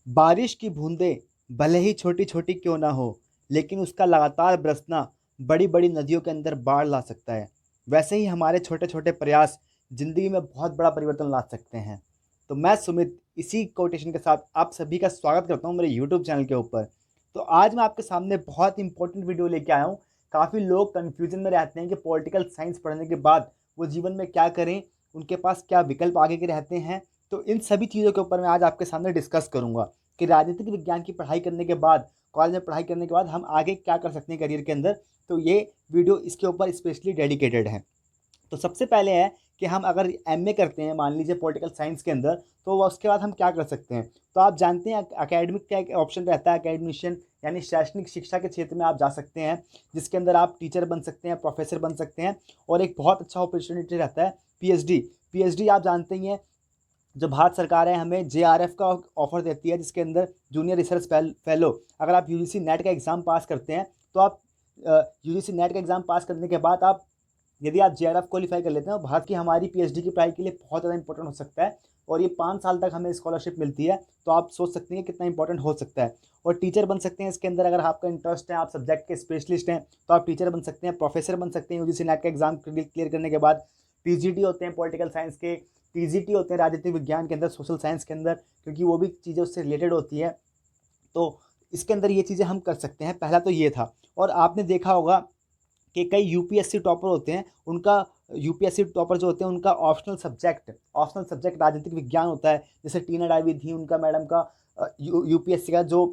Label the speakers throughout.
Speaker 1: बारिश की बूंदें भले ही छोटी छोटी क्यों ना हो, लेकिन उसका लगातार बरसना बड़ी बड़ी नदियों के अंदर बाढ़ ला सकता है। वैसे ही हमारे छोटे छोटे प्रयास जिंदगी में बहुत बड़ा परिवर्तन ला सकते हैं। तो मैं सुमित इसी कोटेशन के साथ आप सभी का स्वागत करता हूँ मेरे यूट्यूब चैनल के ऊपर। तो आज मैं आपके सामने बहुत इंपॉर्टेंट वीडियो लेके आया हूँ। काफ़ी लोग कन्फ्यूजन में रहते हैं कि पॉलिटिकल साइंस पढ़ने के बाद वो जीवन में क्या करें, उनके पास क्या विकल्प आगे के रहते हैं। तो इन सभी चीज़ों के ऊपर मैं आज आपके सामने डिस्कस करूँगा कि राजनीतिक विज्ञान की पढ़ाई करने के बाद, कॉलेज में पढ़ाई करने के बाद हम आगे क्या कर सकते हैं करियर के अंदर। तो ये वीडियो इसके ऊपर स्पेशली डेडिकेटेड है। तो सबसे पहले है कि हम अगर एमए करते हैं मान लीजिए पॉलिटिकल साइंस के अंदर, तो उसके बाद हम क्या कर सकते हैं। तो आप जानते हैं एकेडमिक का एक ऑप्शन रहता है, एकेडमिशियन यानी शैक्षणिक शिक्षा के क्षेत्र में आप जा सकते हैं, जिसके अंदर आप टीचर बन सकते हैं, प्रोफेसर बन सकते हैं। और एक बहुत अच्छा अपॉर्चुनिटी रहता है पीएचडी। पीएचडी आप जानते ही हैं, जो भारत सरकार है हमें जेआरएफ का ऑफर देती है, जिसके अंदर जूनियर रिसर्च फेलो। अगर आप यूजीसी नेट का एग्ज़ाम पास करते हैं तो आप यूजीसी नेट का एग्ज़ाम पास करने के बाद आप, यदि आप जेआरएफ क्वालिफाई कर लेते हैं, तो भारत की हमारी पीएचडी की पढ़ाई के लिए बहुत ज़्यादा इंपॉर्टेंट हो सकता है। और ये 5 साल तक हमें स्कॉलरशिप मिलती है। तो आप सोच सकते हैं कि कितना इंपॉर्टेंट हो सकता है। और टीचर बन सकते हैं इसके अंदर, अगर आपका इंटरेस्ट है, आप सब्जेक्ट के स्पेशलिस्ट हैं, तो आप टीचर बन सकते हैं, प्रोफेसर बन सकते हैं यूजीसी नेट का एग्ज़ाम क्लियर करने के बाद। पीजीटी होते हैं पॉलिटिकल साइंस के, टीजीटी होते हैं राजनीतिक विज्ञान के अंदर, सोशल साइंस के अंदर, क्योंकि वो भी चीज़ें उससे रिलेटेड होती है। तो इसके अंदर ये चीज़ें हम कर सकते हैं। पहला तो ये था। और आपने देखा होगा कि कई यूपीएससी टॉपर होते हैं, उनका यूपीएससी टॉपर जो होते हैं उनका ऑप्शनल सब्जेक्ट राजनीतिक विज्ञान होता है। जैसे टीना डावी थी, उनका मैडम का यूपीएससी का जो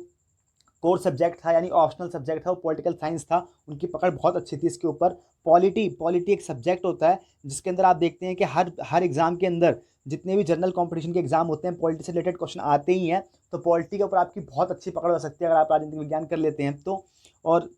Speaker 1: कोर सब्जेक्ट था यानी ऑप्शनल सब्जेक्ट था वो पॉलिटिकल साइंस था। उनकी पकड़ बहुत अच्छी थी इसके ऊपर। पॉलिटी एक सब्जेक्ट होता है जिसके अंदर आप देखते हैं कि हर हर एग्जाम के अंदर, जितने भी जनरल कंपटीशन के एग्जाम होते हैं, पॉलिटी से रिलेटेड क्वेश्चन आते ही हैं। तो पॉलिटी के ऊपर आपकी बहुत अच्छी पकड़ हो सकती है अगर आप राजनीतिक विज्ञान कर लेते हैं तो। और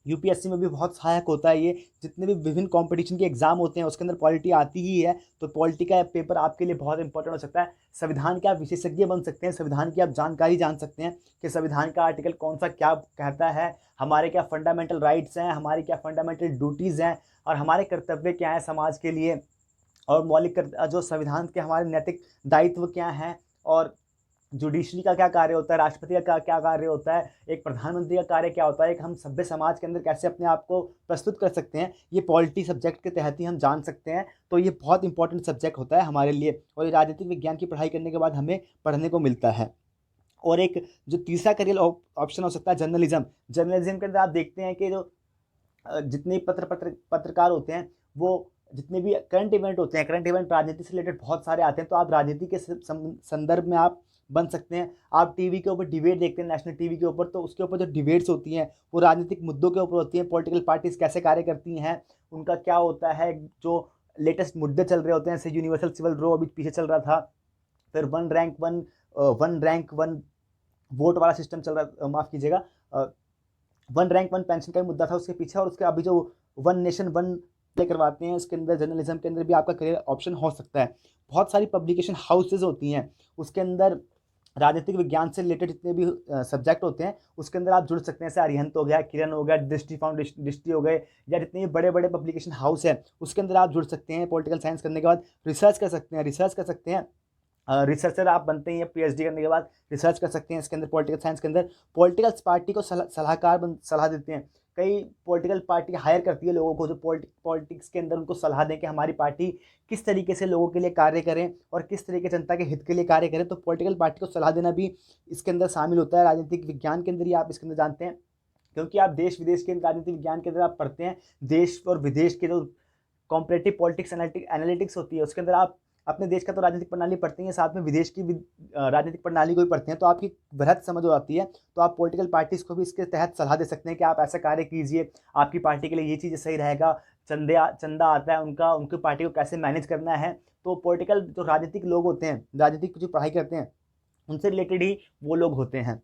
Speaker 1: यूपीएससी में भी बहुत सहायक होता है ये। जितने भी विभिन्न कंपटीशन के एग्जाम होते हैं उसके अंदर पॉलिटी आती ही है। तो पॉलिटी का पेपर आपके लिए बहुत इंपॉर्टेंट हो सकता है। संविधान के आप विशेषज्ञ बन सकते हैं, संविधान की आप जानकारी जान सकते हैं कि संविधान का आर्टिकल कौन सा क्या कहता है, हमारे क्या फंडामेंटल राइट्स हैं, हमारी क्या फंडामेंटल ड्यूटीज़ हैं, और हमारे कर्तव्य क्या हैं समाज के लिए। और जो संविधान के हमारे नैतिक दायित्व क्या हैं। और जुडिशरी का क्या कार्य होता है, राष्ट्रपति का क्या कार्य होता है, एक प्रधानमंत्री का कार्य क्या होता है, एक हम सभ्य समाज के अंदर कैसे अपने आप को प्रस्तुत कर सकते हैं, ये पॉलिटी सब्जेक्ट के तहत ही हम जान सकते हैं। तो ये बहुत इंपॉर्टेंट सब्जेक्ट होता है हमारे लिए, और ये राजनीतिक विज्ञान की पढ़ाई करने के बाद हमें पढ़ने को मिलता है। और एक जो तीसरा करियर ऑप्शन हो सकता है जर्नलिज्म। जर्नलिज्म के अंदर आप देखते हैं कि जो जितने पत्रकार होते हैं, वो जितने भी करंट इवेंट होते हैं, करंट इवेंट राजनीति से रिलेटेड बहुत सारे आते हैं। तो आप राजनीति के संदर्भ में आप बन सकते हैं। आप टीवी के ऊपर डिबेट देखते हैं, नेशनल टीवी के ऊपर, तो उसके ऊपर जो डिबेट्स होती हैं वो राजनीतिक मुद्दों के ऊपर होती हैं। पॉलिटिकल पार्टीज कैसे कार्य करती हैं, उनका क्या होता है, जो लेटेस्ट मुद्दे चल रहे होते हैं, जैसे यूनिवर्सल सिविल लो अभी पीछे चल रहा था, फिर वन रैंक वन वोट वाला सिस्टम चल रहा, माफ़ कीजिएगा, वन रैंक वन पेंशन का मुद्दा था उसके पीछे। और उसके अभी जो वन नेशन वन प्ले करवाते हैं, उसके अंदर जर्नलिज्म के अंदर भी आपका करियर ऑप्शन हो सकता है। बहुत सारी पब्लिकेशन हाउसेज होती हैं, उसके अंदर राजनीतिक विज्ञान से रिलेटेड जितने भी सब्जेक्ट होते हैं उसके अंदर आप जुड़ सकते हैं। जैसे अरिहंत हो गया, किरण हो गया, दृष्टि फाउंडेशन, दृष्टि हो गए, या जितने भी बड़े बड़े पब्लिकेशन हाउस है उसके अंदर आप जुड़ सकते हैं। पॉलिटिकल साइंस करने के बाद रिसर्च कर सकते हैं। रिसर्चर आप बनते हैं पीएचडी करने के बाद, रिसर्च कर सकते हैं इसके अंदर, पॉलिटिकल साइंस के अंदर। पॉलिटिकल पार्टी को सलाह देते हैं। कई पॉलिटिकल पार्टी हायर करती है लोगों को जो पॉलिटिक्स के अंदर उनको सलाह दें कि हमारी पार्टी किस तरीके से लोगों के लिए कार्य करें और किस तरीके जनता के हित के लिए कार्य करें। तो पॉलिटिकल पार्टी को सलाह देना भी इसके अंदर शामिल होता है। राजनीतिक विज्ञान के अंदर ही आप इसके अंदर जानते हैं, क्योंकि आप देश विदेश के राजनीतिक विज्ञान के अंदर आप पढ़ते हैं। देश और विदेश के जो कॉम्परेटिव पॉलिटिक्स एनालिटिक्स होती है उसके अंदर आप अपने देश का तो राजनीतिक प्रणाली पढ़ते हैं, साथ में विदेश की भी राजनीतिक प्रणाली को भी पढ़ते हैं। तो आपकी वृहद समझ हो जाती है। तो आप पॉलिटिकल पार्टीज को भी इसके तहत सलाह दे सकते हैं कि आप ऐसा कार्य कीजिए, आपकी पार्टी के लिए ये चीज़ सही रहेगा। चंदा आता है उनका, उनकी पार्टी को कैसे मैनेज करना है। तो पॉलिटिकल जो राजनीतिक लोग होते हैं, राजनीतिक जो पढ़ाई करते हैं, उनसे रिलेटेड ही वो लोग होते हैं।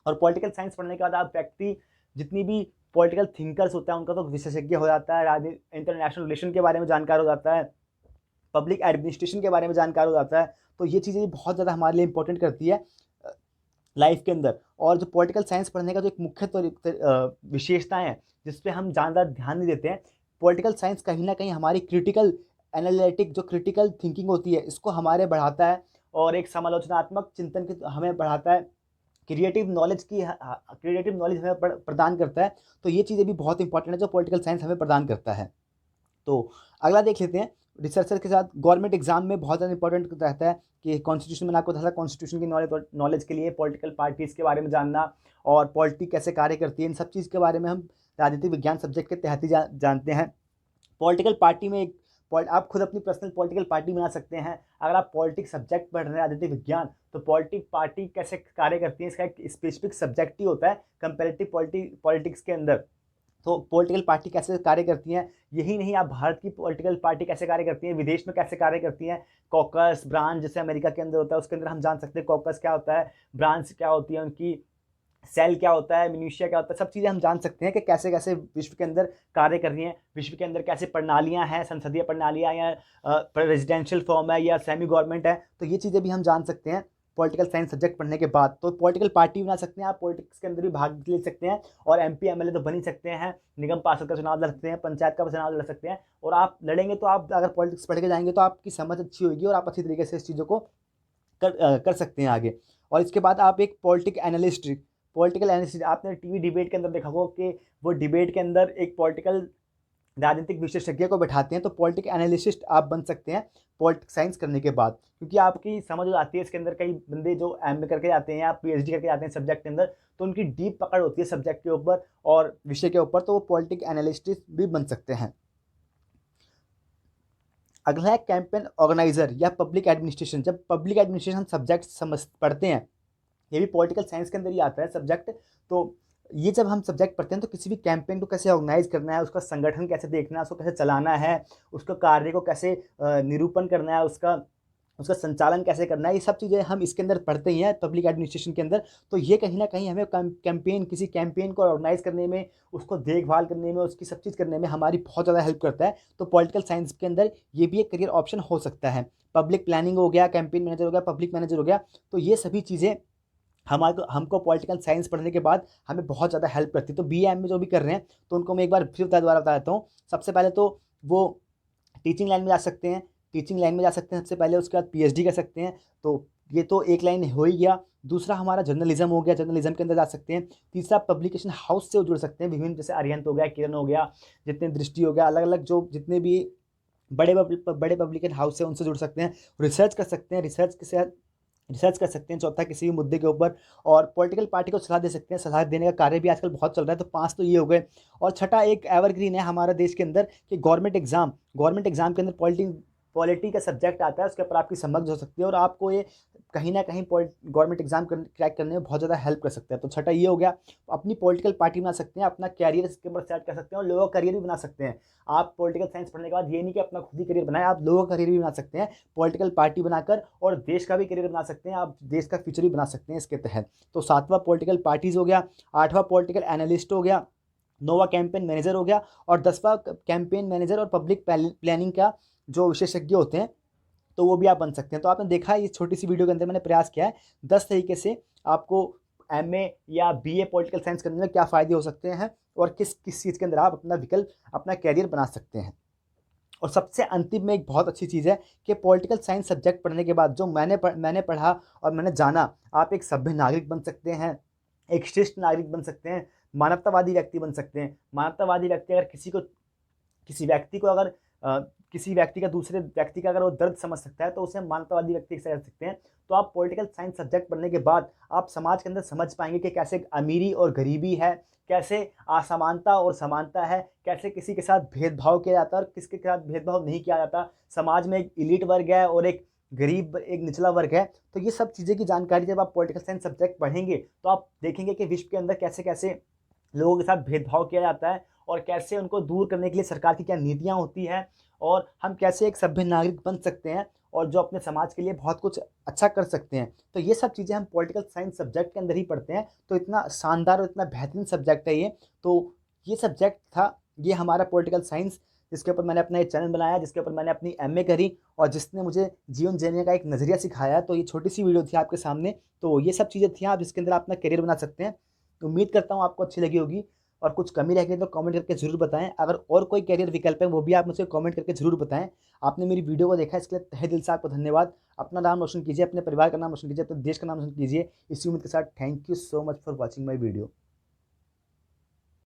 Speaker 1: और पॉलिटिकल साइंस पढ़ने के बाद आप व्यक्ति जितनी भी पॉलिटिकल थिंकर्स होता है उनका तो विशेषज्ञ हो जाता है, इंटरनेशनल रिलेशन के बारे में जानकार हो जाता है, पब्लिक एडमिनिस्ट्रेशन के बारे में जानकार हो जाता है। तो ये चीज़ें बहुत ज़्यादा हमारे लिए इंपॉर्टेंट करती है लाइफ के अंदर। और जो पॉलिटिकल साइंस पढ़ने का जो एक मुख्य विशेषताएं हैं जिस पे हम ज़्यादा ध्यान नहीं देते हैं, पॉलिटिकल साइंस कहीं ना कहीं हमारी क्रिटिकल एनालिटिक जो क्रिटिकल थिंकिंग होती है इसको हमारे बढ़ाता है, और एक समालोचनात्मक चिंतन की हमें बढ़ाता है। क्रिएटिव नॉलेज हमें प्रदान करता है। तो ये चीज़ें भी बहुत इंपॉर्टेंट है जो पॉलिटिकल साइंस हमें प्रदान करता है। तो अगला देख लेते हैं, रिसर्चर के साथ गवर्नमेंट एग्जाम में बहुत ज़्यादा इंपॉर्टेंट रहता है कि कॉन्स्टिट्यूशन, मैंने आपको बताया कॉन्स्टिट्यूशन की नॉलेज के लिए पॉलिटिकल पार्टीज़ के बारे में जानना और पॉलिटिक्स कैसे कार्य करती है, इन सब चीज़ के बारे में हम राजनीतिक विज्ञान सब्जेक्ट के तहत ही जानते हैं। पॉलिटिकल पार्टी में आप खुद अपनी पर्सनल पॉलिटिकल पार्टी बना सकते हैं। अगर आप पॉलिटिक्स सब्जेक्ट पढ़ रहे हैं राजनीतिक विज्ञान, तो पॉलिटिक पार्टी कैसे कार्य करती है इसका एक स्पेसिफिक सब्जेक्ट ही होता है कंपेरेटिव पॉलिटिक्स के अंदर। तो पॉलिटिकल पार्टी कैसे कार्य करती हैं, यही नहीं, आप भारत की पॉलिटिकल पार्टी कैसे कार्य करती हैं, विदेश में कैसे कार्य करती हैं, कॉकस ब्रांच जैसे अमेरिका के अंदर होता है उसके अंदर हम जान सकते हैं कॉकस क्या होता है, ब्रांच क्या होती है उनकी, सेल क्या होता है, मिन्यूशिया क्या होता है, सब चीज़ें हम जान सकते हैं कि कैसे कैसे विश्व के अंदर कार्य कर रही हैं, विश्व के अंदर कैसे प्रणालियां हैं, संसदीय प्रणालियां या रेजिडेंशियल फॉर्म है या सेमी गवर्नमेंट है। तो ये चीज़ें भी हम जान सकते हैं पॉलिटिकल साइंस सब्जेक्ट पढ़ने के बाद। तो पॉलिटिकल पार्टी बना सकते हैं, आप पॉलिटिक्स के अंदर भी भाग ले सकते हैं और एमपी एमएलए तो बन ही सकते हैं, निगम पार्षद का चुनाव लड़ सकते हैं, पंचायत का चुनाव लड़ सकते हैं। और आप लड़ेंगे तो आप अगर पॉलिटिक्स पढ़ के जाएंगे तो आपकी समझ अच्छी होगी और आप अच्छी तरीके से इस चीज़ों को कर सकते हैं आगे। और इसके बाद आप एक पॉलिटिकल एनालिस्ट आपने टीवी डिबेट के अंदर देखा होगा कि वो डिबेट के अंदर एक पॉलिटिकल राजनीतिक विशेषज्ञ को बैठाते हैं। तो पॉलिटिकल एनालिस्ट आप बन सकते हैं पॉलिटिक्स साइंस करने के बाद, क्योंकि आपकी समझ हो जाती है इसके अंदर। कई बंदे जो एमए करके जाते हैं या पीएचडी करके जाते हैं सब्जेक्ट के अंदर, तो उनकी डीप पकड़ होती है सब्जेक्ट के ऊपर और विषय के ऊपर, तो वो पॉलिटिकल एनालिस्ट भी बन सकते हैं। अगला है कैंपेन ऑर्गेनाइजर या पब्लिक एडमिनिस्ट्रेशन। जब पब्लिक एडमिनिस्ट्रेशन सब्जेक्ट पढ़ते हैं, ये भी पॉलिटिकल साइंस के अंदर ही आता है सब्जेक्ट। तो ये जब हम सब्जेक्ट पढ़ते हैं तो किसी भी कैंपेन को कैसे ऑर्गेनाइज करना है, उसका संगठन कैसे देखना है, उसको कैसे चलाना है, उसका कार्य को कैसे निरूपण करना है, उसका संचालन कैसे करना है, ये सब चीज़ें हम इसके अंदर पढ़ते ही हैं पब्लिक एडमिनिस्ट्रेशन के अंदर। तो ये कहीं ना कहीं हमें किसी कैंपेन को ऑर्गेनाइज करने में, उसको देखभाल करने में, उसकी सब चीज़ करने में हमारी बहुत ज़्यादा हेल्प करता है। तो पॉलिटिकल साइंस के अंदर ये भी एक करियर ऑप्शन हो सकता है। पब्लिक प्लानिंग हो गया, कैंपेन मैनेजर हो गया, पब्लिक मैनेजर हो गया, तो ये सभी चीज़ें हमको पॉलिटिकल साइंस पढ़ने के बाद हमें बहुत ज़्यादा हेल्प करती है। तो बीए में जो भी कर रहे हैं तो उनको मैं एक बार फिर दोबारा बता देता हूँ। सबसे पहले तो वो टीचिंग लाइन में जा सकते हैं, सबसे पहले। उसके बाद पीएचडी कर सकते हैं। तो ये तो एक लाइन हो ही गया। दूसरा हमारा जर्नलिज्म हो गया, जर्नलिज्म के अंदर जा सकते हैं। तीसरा पब्लिकेशन हाउस से जुड़ सकते हैं, विभिन्न जैसे अरिहंत हो गया, किरण हो गया, जितने दृष्टि हो गया, अलग अलग जो जितने भी बड़े पब्लिकेशन हाउस है उनसे जुड़ सकते हैं। रिसर्च कर सकते हैं, रिसर्च कर सकते हैं। चौथा किसी भी मुद्दे के ऊपर, और पॉलिटिकल पार्टी को सलाह दे सकते हैं। सलाह देने का कार्य भी आजकल बहुत चल रहा है। तो 5 तो ये हो गए। और छठा एक एवरग्रीन है हमारे देश के अंदर कि गवर्नमेंट एग्जाम के अंदर पॉलिटी का सब्जेक्ट आता है, उसके ऊपर आपकी समझ हो सकती है और आपको ये कहीं ना कहीं गवर्नमेंट एग्जाम क्रैक करने में बहुत ज़्यादा हेल्प कर सकता है। तो छठा ये हो गया। अपनी पॉलिटिकल पार्टी बना सकते हैं, अपना कैरियर इसके ऊपर सेट कर सकते हैं और लोगों का करियर भी बना सकते हैं। आप पॉलिटिकल साइंस पढ़ने के बाद ये नहीं कि अपना खुद ही करियर बनाए, आप लोगों का करियर भी बना सकते हैं पॉलिटिकल पार्टी बनाकर, और देश का भी करियर बना सकते हैं, आप देश का फ्यूचर भी बना सकते हैं इसके तहत। तो 7वां पॉलिटिकल पार्टीज हो गया, 8वां पॉलिटिकल एनालिस्ट हो गया, 9वां कैंपेन मैनेजर हो गया, और 10वां कैंपेन मैनेजर और पब्लिक प्लानिंग का जो विशेषज्ञ होते हैं तो वो भी आप बन सकते हैं। तो आपने देखा ये छोटी सी वीडियो के अंदर मैंने प्रयास किया है 10 तरीके से आपको एमए या बीए पॉलिटिकल साइंस करने में क्या फ़ायदे हो सकते हैं और किस किस चीज़ के अंदर आप अपना विकल्प, अपना कैरियर बना सकते हैं। और सबसे अंतिम में एक बहुत अच्छी चीज़ है कि पॉलिटिकल साइंस सब्जेक्ट पढ़ने के बाद जो मैंने पढ़ा और मैंने जाना, आप एक सभ्य नागरिक बन सकते हैं, एक श्रेष्ठ नागरिक बन सकते हैं, मानवतावादी व्यक्ति बन सकते हैं। मानवतावादी व्यक्ति अगर किसी व्यक्ति का दूसरे व्यक्ति का अगर वो दर्द समझ सकता है तो उसे मानवतावादी व्यक्ति कह सकते हैं। तो आप पॉलिटिकल साइंस सब्जेक्ट पढ़ने के बाद आप समाज के अंदर समझ पाएंगे कि कैसे अमीरी और गरीबी है, कैसे असमानता और समानता है, कैसे किसी के साथ भेदभाव किया जाता है और किसके साथ भेदभाव नहीं किया जाता। समाज में एक इलीट वर्ग है और एक गरीब, एक निचला वर्ग है। तो ये सब चीज़ें की जानकारी जब आप पॉलिटिकल साइंस सब्जेक्ट पढ़ेंगे तो आप देखेंगे कि विश्व के अंदर कैसे कैसे लोगों के साथ भेदभाव किया जाता है और कैसे उनको दूर करने के लिए सरकार की क्या नीतियाँ होती हैं, और हम कैसे एक सभ्य नागरिक बन सकते हैं और जो अपने समाज के लिए बहुत कुछ अच्छा कर सकते हैं। तो ये सब चीज़ें हम पॉलिटिकल साइंस सब्जेक्ट के अंदर ही पढ़ते हैं। तो इतना शानदार और इतना बेहतरीन सब्जेक्ट है ये। तो ये सब्जेक्ट था, ये हमारा पॉलिटिकल साइंस, जिसके ऊपर मैंने अपना एक चैनल बनाया, जिसके ऊपर मैंने अपनी एमए करी और जिसने मुझे जीवन जीने का एक नज़रिया सिखाया। तो ये छोटी सी वीडियो थी आपके सामने। तो ये सब चीज़ें थी आप जिसके अंदर अपना करियर बना सकते हैं। उम्मीद करता हूँ आपको अच्छी लगी होगी। और कुछ कमी रह गई तो कमेंट करके ज़रूर बताएं। अगर और कोई करियर विकल्प है वो भी आप मुझे कमेंट करके ज़रूर बताएं। आपने मेरी वीडियो को देखा, इसके लिए तहे दिल से आपको धन्यवाद। अपना नाम रोशन कीजिए, अपने परिवार का नाम रोशन कीजिए, अपने देश का नाम रोशन कीजिए। इसी उम्मीद के साथ thank you so much for watching my video.